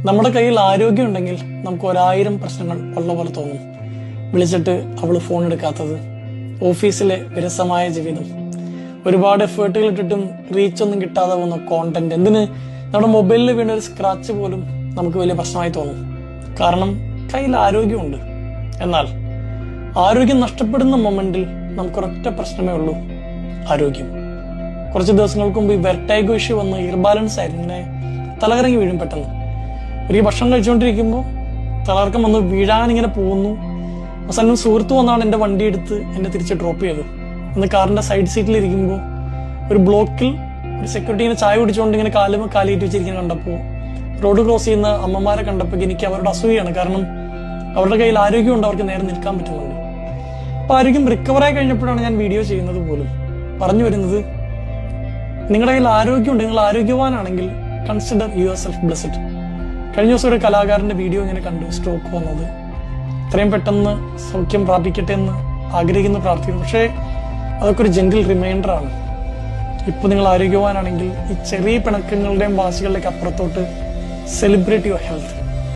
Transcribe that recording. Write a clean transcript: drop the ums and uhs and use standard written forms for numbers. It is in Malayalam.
നമ്മുടെ കയ്യിൽ ആരോഗ്യം ഉണ്ടെങ്കിൽ നമുക്ക് 1000 പ്രശ്നങ്ങൾ ഉള്ള പോലെ തോന്നും. വിളിച്ചിട്ട് അവള് ഫോൺ എടുക്കാത്തത്, ഓഫീസിലെ വിരസമായ ജീവിതം, ഒരുപാട് എഫേർട്ടുകൾ ഇട്ടിട്ടും റീച്ച് ഒന്നും കിട്ടാതെ പോകുന്ന കോണ്ടന്റ്, എന്തിന് നമ്മുടെ മൊബൈലിൽ വീണ ഒരു സ്ക്രാച്ച് പോലും നമുക്ക് വലിയ പ്രശ്നമായി തോന്നും. കാരണം കയ്യിൽ ആരോഗ്യമുണ്ട്. എന്നാൽ ആരോഗ്യം നഷ്ടപ്പെടുന്ന മൊമെന്റിൽ നമുക്കൊരൊറ്റ പ്രശ്നമേ ഉള്ളൂ, ആരോഗ്യം. കുറച്ച് ദിവസങ്ങൾക്ക് മുമ്പ് ഈ വെർട്ടൈഗോ ഇഷ്യൂ വന്ന് ഇയർബാലൻസ് ആയിരുന്നു, ഇങ്ങനെ തലകറങ്ങി വീഴും പെട്ടെന്ന്. ഒരു ഭക്ഷണം കഴിച്ചുകൊണ്ടിരിക്കുമ്പോൾ തലകറക്കം വന്ന് വീഴാനിങ്ങനെ പോകുന്നു. അവസാനം സുഹൃത്ത് വന്നാണ് എൻ്റെ വണ്ടി എടുത്ത് എന്നെ തിരിച്ച് ഡ്രോപ്പ് ചെയ്തത്. ഇന്ന് കാറിന്റെ സൈഡ് സീറ്റിൽ ഇരിക്കുമ്പോൾ ഒരു ബ്ലോക്കിൽ ഒരു സെക്യൂരിറ്റിനെ ചായ കുടിച്ചുകൊണ്ട് ഇങ്ങനെ കാലിയിട്ട് വെച്ചിരിക്കുന്ന കണ്ടപ്പോൾ, റോഡ് ക്രോസ് ചെയ്യുന്ന അമ്മമാരെ കണ്ടപ്പോൾ എനിക്ക് അവരുടെ അസൂയാണ്. കാരണം അവരുടെ കയ്യിൽ ആരോഗ്യമുണ്ട്, അവർക്ക് നേരെ നിൽക്കാൻ പറ്റുന്നുണ്ട്. അപ്പൊ ആരോഗ്യം റിക്കവറായി കഴിഞ്ഞപ്പോഴാണ് ഞാൻ വീഡിയോ ചെയ്യുന്നത് പോലും. പറഞ്ഞു വരുന്നത്, നിങ്ങളുടെ കയ്യിൽ ആരോഗ്യമുണ്ട്, നിങ്ങൾ ആരോഗ്യവാനാണെങ്കിൽ കൺസിഡർ യുവർ സെൽഫ് ബ്ലെസ്ഡ്. കഴിഞ്ഞ ദിവസം ഒരു കലാകാരന്റെ വീഡിയോ ഇങ്ങനെ കണ്ടു, സ്ട്രോക്ക് വന്നത്. ഇത്രയും പെട്ടെന്ന് സൗഖ്യം പ്രാപിക്കട്ടെ എന്ന് ആഗ്രഹിക്കുന്നു, പ്രാർത്ഥിക്കുന്നു. പക്ഷേ അതൊക്കെ ഒരു ജെന്റിൽ റിമൈൻഡർ ആണ്. ഇപ്പൊ നിങ്ങൾ ആരോഗ്യവാനാണെങ്കിൽ ഈ ചെറിയ പിണക്കങ്ങളുടെയും വാശികളുടെയൊക്കെ അപ്പുറത്തോട്ട് സെലിബ്രേറ്റ് യുവർ ഹെൽത്ത്.